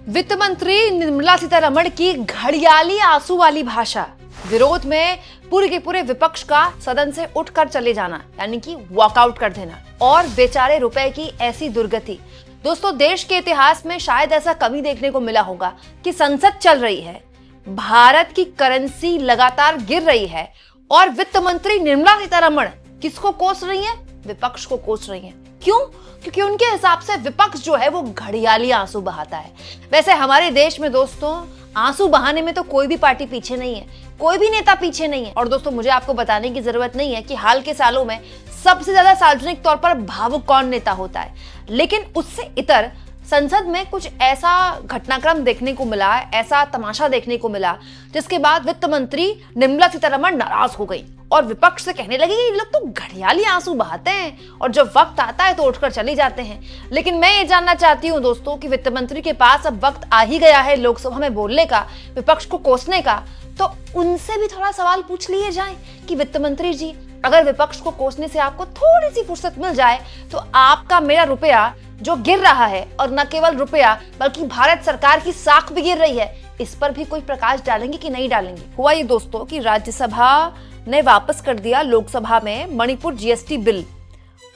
वित्त मंत्री निर्मला सीतारमण की घड़ियाली आंसू वाली भाषा, विरोध में पूरे के पूरे विपक्ष का सदन से उठकर चले जाना यानी कि वॉकआउट कर देना और बेचारे रुपए की ऐसी दुर्गति। दोस्तों, देश के इतिहास में शायद ऐसा कभी देखने को मिला होगा कि संसद चल रही है, भारत की करेंसी लगातार गिर रही है और वित्त मंत्री निर्मला सीतारमण किसको कोस रही है? विपक्ष को कोस रही है। क्यों? क्योंकि उनके हिसाब से विपक्ष जो है वो घड़ियाली आंसू बहाता है। वैसे हमारे देश में दोस्तों आंसू बहाने में तो कोई भी पार्टी पीछे नहीं है, कोई भी नेता पीछे नहीं है। और दोस्तों, मुझे आपको बताने की जरूरत नहीं है कि हाल के सालों में सबसे ज्यादा सार्वजनिक तौर पर भावुक कौन नेता होता है, लेकिन उससे इतर संसद में कुछ ऐसा घटनाक्रम देखने को मिला, ऐसा तमाशा देखने को मिला, जिसके बाद वित्त मंत्री निर्मला सीतारमण नाराज हो गई और विपक्ष से कहने लगी कि ये लोग तो घड़ियाली आंसू बहाते हैं और जब वक्त आता है तो उठकर चले जाते हैं। लेकिन मैं ये जानना चाहती हूँ दोस्तों कि वित्त मंत्री के पास अब वक्त आ ही गया है लोकसभा में बोलने का, विपक्ष को कोसने का, तो उनसे भी थोड़ा सवाल पूछ लिए जाए कि वित्त मंत्री जी, अगर विपक्ष को कोसने से आपको थोड़ी सी फुर्सत मिल जाए तो आपका मेरा रुपया जो गिर रहा है, और न केवल रुपया बल्कि भारत सरकार की साख भी गिर रही है, इस पर भी कोई प्रकाश डालेंगे कि नहीं डालेंगे। हुआ ये दोस्तों कि राज्यसभा ने वापस कर दिया लोकसभा में मणिपुर जीएसटी बिल,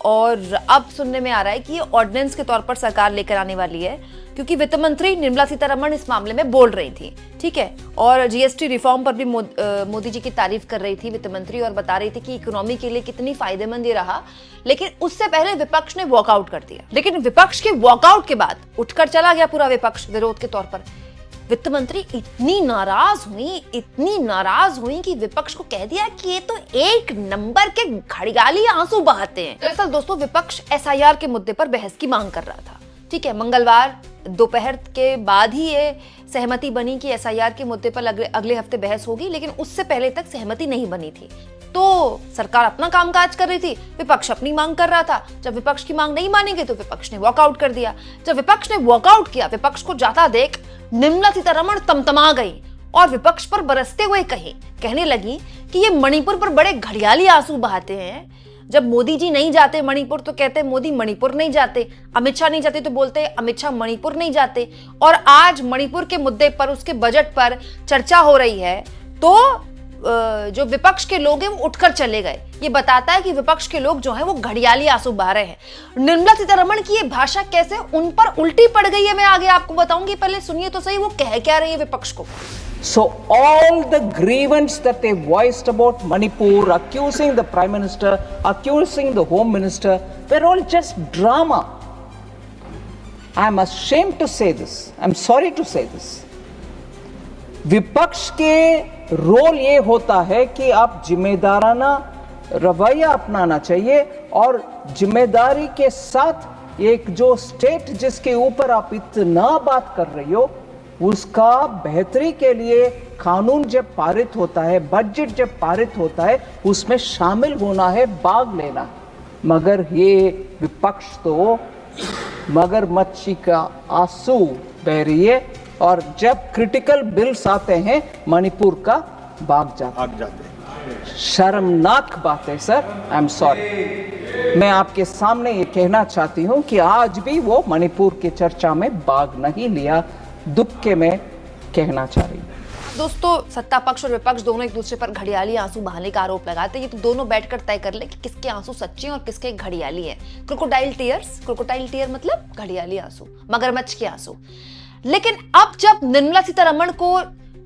और अब सुनने में आ रहा है कि ये ऑर्डिनेंस के तौर पर सरकार लेकर आने वाली है, क्योंकि वित्त मंत्री निर्मला सीतारमण इस मामले में बोल रही थी, ठीक है। और जीएसटी रिफॉर्म पर भी मोदी जी की तारीफ कर रही थी वित्त मंत्री और बता रही थी कि इकोनॉमी के लिए कितनी फायदेमंद ये रहा। लेकिन उससे पहले विपक्ष ने वॉकआउट कर दिया। लेकिन विपक्ष के वॉकआउट के बाद उठकर चला गया पूरा विपक्ष विरोध के तौर पर। वित्त मंत्री इतनी नाराज हुई कि विपक्ष को कह दिया कि ये तो एक नंबर के घड़ियाली आंसू बहाते हैं। दरअसल दोस्तों, विपक्ष एसआईआर के मुद्दे पर बहस की मांग कर रहा था, ठीक है। मंगलवार दोपहर के बाद ही ये सहमति बनी कि एसआईआर के मुद्दे पर अगले हफ्ते बहस होगी, लेकिन उससे पहले तक सहमति नहीं बनी थी। तो सरकार अपना कामकाज कर रही थी, विपक्ष अपनी मांग कर रहा था। जब विपक्ष की मांग नहीं मानेंगे तो विपक्ष ने वॉकआउट कर दिया। जब विपक्ष ने वॉकआउट किया, विपक्ष को जाता देख निर्मला सीतारमण तमतमा गई और विपक्ष पर बरसते हुए कहने लगी कि ये मणिपुर पर बड़े घड़ियाली आंसू बहाते हैं। जब मोदी जी नहीं जाते मणिपुर तो कहते मोदी मणिपुर नहीं जाते, अमित शाह नहीं जाते तो बोलते अमित शाह मणिपुर नहीं जाते। और आज मणिपुर के मुद्दे पर, उसके बजट पर चर्चा हो रही है तो जो विपक्ष के लोग हैं वो उठकर चले गए। ये बताता है कि विपक्ष के लोग जो हैं वो घड़ियाली आंसू बहा रहे हैं। निर्मला सीतारमण की ये भाषा कैसे उन पर उल्टी पड़ गई है, मैं आगे आपको बताऊंगी। पहले सुनिए तो सही वो कह क्या रही है विपक्ष को। So all the grievance that they voiced about Manipur, accusing the Prime Minister, accusing the Home Minister, were all just drama. I'm ashamed to say this. I'm sorry to say this. विपक्ष के role ये होता है कि आप जिम्मेदाराना रवैया अपनाना चाहिए और जिम्मेदारी के साथ एक जो स्टेट जिसके ऊपर आप इतना बात कर रही हो उसका बेहतरी के लिए कानून जब पारित होता है, बजट जब पारित होता है, उसमें शामिल होना है, भाग लेना। मगर ये विपक्ष तो मगरमच्छी का आंसू बह रही है और जब क्रिटिकल बिल्स आते हैं मणिपुर का भाग जाते हैं। शर्मनाक बात है सर, आई एम सॉरी। मैं आपके सामने ये कहना चाहती हूँ कि आज भी वो मणिपुर की चर्चा में भाग नहीं लिया, दुख के मैं कहना चाह रही हूँ। दोस्तों, सत्ता पक्ष और विपक्ष दोनों एक दूसरे पर घड़ियाली आंसू बहाने का आरोप लगाते हैं। ये तो दोनों बैठकर तय कर ले कि किसके आंसू सच्चे हैं और किसके घड़ियाली है। क्रोकोडाइल टीयर मतलब घड़ियाली आंसू, मगरमच्छ के आंसू। लेकिन अब जब निर्मला सीतारमण को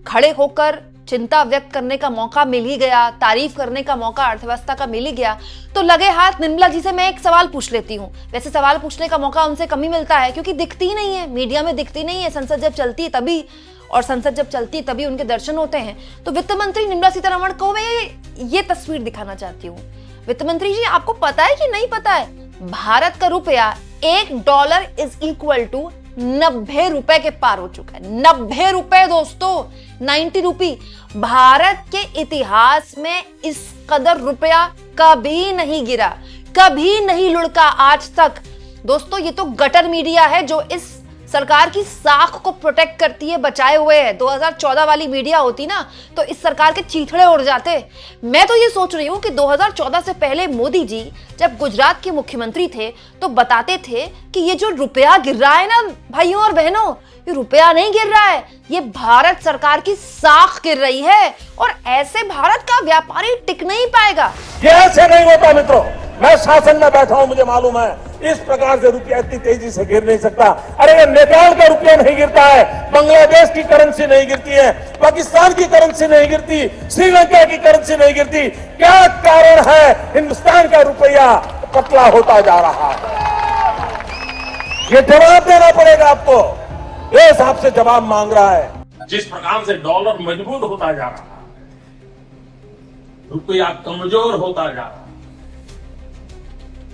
खड़े होकर चिंता व्यक्त करने का मौका मिल ही गया, तारीफ करने का मौका अर्थव्यवस्था का मिल ही गया, तो लगे हाथ निर्मला जी से मैं एक सवाल पूछ लेती हूँ। वैसे सवाल पूछने का मौका उनसे कम ही मिलता है क्योंकि दिखती ही नहीं है, मीडिया में दिखती नहीं है। संसद जब चलती है तभी, और संसद जब चलती है तभी उनके दर्शन होते हैं। तो वित्त मंत्री निर्मला सीतारमण को मैं ये तस्वीर दिखाना चाहती हूँ। वित्त मंत्री जी, आपको पता है कि नहीं पता है, भारत का रुपया $1 इज इक्वल टू 90 रुपए के पार हो चुका है। 90 रुपए दोस्तों, 90 रुपी। भारत के इतिहास में इस कदर रुपया कभी नहीं गिरा, कभी नहीं लुढ़का आज तक। दोस्तों, ये तो गटर मीडिया है जो इस सरकार की साख को प्रोटेक्ट करती है, बचाए हुए है। 2014 वाली मीडिया होती ना तो इस सरकार के चीथड़े उड़ जाते। मैं तो ये सोच रही हूं कि 2014 से पहले मोदी जी जब गुजरात के मुख्यमंत्री थे तो बताते थे कि ये जो रुपया गिर रहा है ना भाइयों और बहनों, ये रुपया नहीं गिर रहा है, ये भारत सरकार की साख गिर रही है और ऐसे भारत का व्यापारी टिक नहीं पाएगा। ये ऐसे नहीं होता मित्रों, मैं शासन में बैठा हूं, मुझे मालूम है इस प्रकार से रुपया इतनी तेजी से गिर नहीं सकता। अरे ये नेपाल का रुपया नहीं गिरता है, बांग्लादेश की करेंसी नहीं गिरती है, पाकिस्तान की करेंसी नहीं गिरती, श्रीलंका की करेंसी नहीं गिरती। क्या कारण है हिंदुस्तान का रुपया पतला होता जा रहा है? ये जवाब देना पड़ेगा आपको। देश आपसे जवाब मांग रहा है। जिस प्रकार से डॉलर मजबूत होता जा रहा है, रुपया कमजोर होता जा रहा है,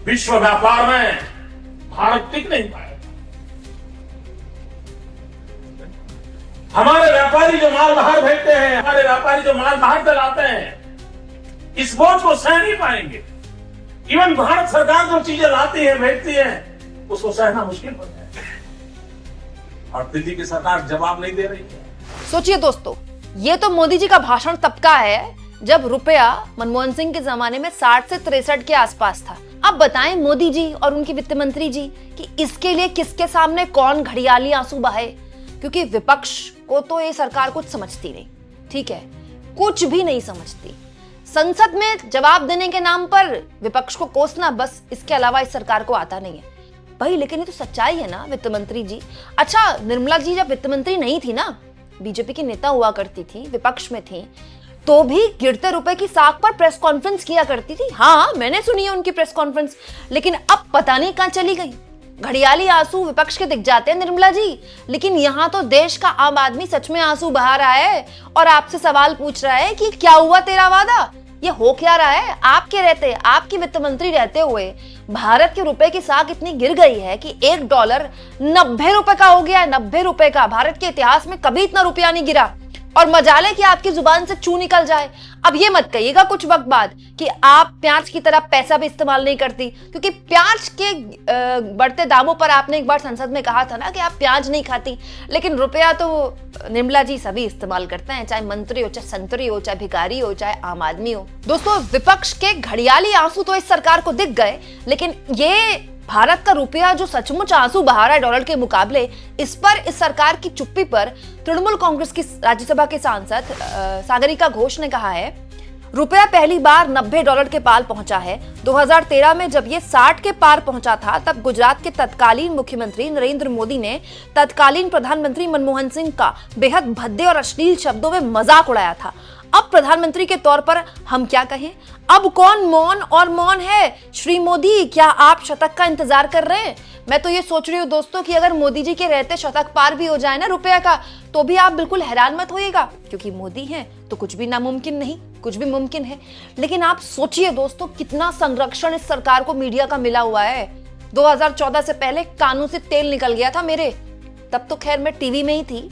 विश्व व्यापार में भारत टिक नहीं पाएगा। हमारे व्यापारी जो माल बाहर भेजते हैं, हमारे व्यापारी जो माल बाहर चलाते हैं, इस बोझ को सह नहीं पाएंगे। इवन भारत सरकार जो चीजें लाती है, भेजती है, उसको सहना मुश्किल हो जाएगा और दिल्ली की सरकार जवाब नहीं दे रही है। सोचिए दोस्तों, ये तो मोदी जी का भाषण तब का है जब रुपया मनमोहन सिंह के जमाने में 60 से 63 के आसपास था। अब बताएं मोदी जी और उनके वित्त मंत्री जी कि इसके लिए किसके सामने कौन घड़ियाली आंसू बहाए, क्योंकि विपक्ष को तो ये सरकार कुछ समझती नहीं। ठीक है, कुछ भी नहीं समझती। संसद में जवाब देने के नाम पर विपक्ष को कोसना, बस इसके अलावा इस सरकार को आता नहीं है भाई। लेकिन ये तो सच्चाई है ना वित्त मंत्री जी। अच्छा, निर्मला जी जब वित्त मंत्री नहीं थी ना, बीजेपी की नेता हुआ करती थी, विपक्ष में थी, तो भी गिरते रुपए की साख पर प्रेस कॉन्फ्रेंस किया करती थी। हाँ, मैंने सुनी है उनकी प्रेस कॉन्फ्रेंस, लेकिन अब पता नहीं कहां चली गई। घड़ियाली आंसू विपक्ष के दिख जाते हैं निर्मला जी, लेकिन यहाँ तो देश का आम आदमी सच में आंसू बहा रहा है और आपसे सवाल पूछ रहा है कि क्या हुआ तेरा वादा, ये हो क्या रहा है? आपके रहते, आपकी वित्त मंत्री रहते हुए भारत के रुपए की साख इतनी गिर गई है कि $1 90 रुपए का हो गया है। 90 रुपए का। भारत के इतिहास में कभी इतना रुपया नहीं गिरा। और मजाले कि आपकी जुबान से चू निकल जाए। अब ये मत कहिएगा कुछ वक्त बाद कि आप प्याज की तरह पैसा भी इस्तेमाल नहीं करती, क्योंकि प्याज के बढ़ते दामों पर आपने एक बार संसद में कहा था ना कि आप प्याज नहीं खाती, लेकिन रुपया तो निर्मला जी सभी इस्तेमाल करते हैं, चाहे मंत्री हो, चाहे संतरी हो, चाहे भिखारी हो, चाहे आम आदमी हो। दोस्तों, विपक्ष के घड़ियाली आंसू तो इस सरकार को दिख गए, लेकिन ये भारत का रुपया जो सचमुच आंसू बहा रहा है डॉलर के मुकाबले, इस पर, इस सरकार की चुप्पी पर तृणमूल कांग्रेस की राज्यसभा के सांसद सागरिका घोष ने कहा है, रुपया पहली बार $90 के पार पहुंचा है। 2013 में जब ये 60 के पार पहुंचा था, तब गुजरात के तत्कालीन मुख्यमंत्री नरेंद्र मोदी ने तत्कालीन प्रधानमंत्री मनमोहन सिंह का बेहद भद्दे और अश्लील शब्दों में मजाक उड़ाया था। अब प्रधानमंत्री के तौर पर हम क्या कहें? अब कौन मौन और मौन है? श्री मोदी, क्या आप शतक का इंतजार कर रहे हैं? मैं तो ये सोच रही हूँ दोस्तों कि अगर मोदी जी के रहते शतक पार भी हो जाए ना रुपया का, तो भी आप बिल्कुल हैरान मत होइएगा, क्योंकि मोदी हैं तो कुछ भी नामुमकिन नहीं, कुछ भी मुमकिन है। लेकिन आप सोचिए दोस्तों, कितना संरक्षण इस सरकार को मीडिया का मिला हुआ है। 2014 से पहले कानों से तेल निकल गया था मेरे, तब तो खैर मैं टीवी में ही थी,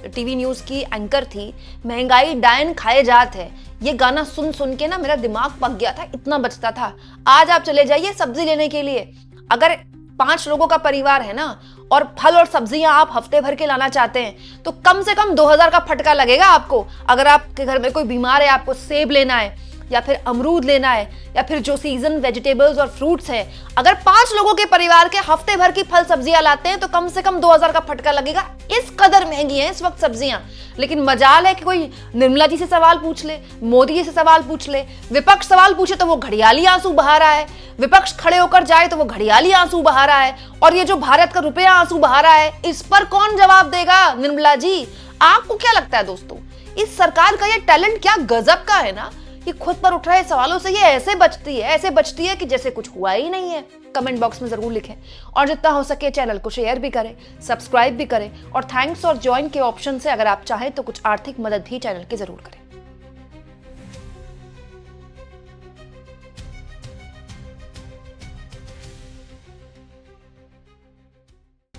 टीवी न्यूज की एंकर थी। महंगाई डायन खाए जात है, ये गाना सुन सुन के ना मेरा दिमाग पक गया था, इतना बचता था। आज आप चले जाइए सब्जी लेने के लिए, अगर 5 लोगों का परिवार है ना और फल और सब्जियां आप हफ्ते भर के लाना चाहते हैं तो कम से कम 2000 का फटका लगेगा आपको। अगर आपके घर में कोई बीमार है, आपको सेब लेना है या फिर अमरूद लेना है या फिर जो सीजन वेजिटेबल्स और फ्रूट्स हैं, अगर 5 लोगों के परिवार के हफ्ते भर की फल सब्जियां लाते हैं तो कम से कम 2000 का फटका लगेगा। इस कदर महंगी हैं इस वक्त सब्जियां। लेकिन मजाल है कि कोई निर्मला जी से सवाल पूछ ले, मोदी जी से सवाल पूछ ले, विपक्ष सवाल पूछे तो वो घड़ियाली आंसू बहा रहा है, विपक्ष खड़े होकर जाए तो वो घड़ियाली आंसू बहा रहा है, और ये जो भारत का रुपया आंसू बहा रहा है, इस पर कौन जवाब देगा? निर्मला जी, आपको क्या लगता है दोस्तों, इस सरकार का ये टैलेंट क्या गजब का है ना, ये खुद पर उठ रहे सवालों से ये ऐसे बचती है कि जैसे कुछ हुआ ही नहीं है। कमेंट बॉक्स में जरूर लिखें और जितना हो सके चैनल को शेयर भी करें, सब्सक्राइब भी करें, और थैंक्स और ज्वाइन के ऑप्शन से अगर आप चाहें तो कुछ आर्थिक मदद भी चैनल की जरूर करें।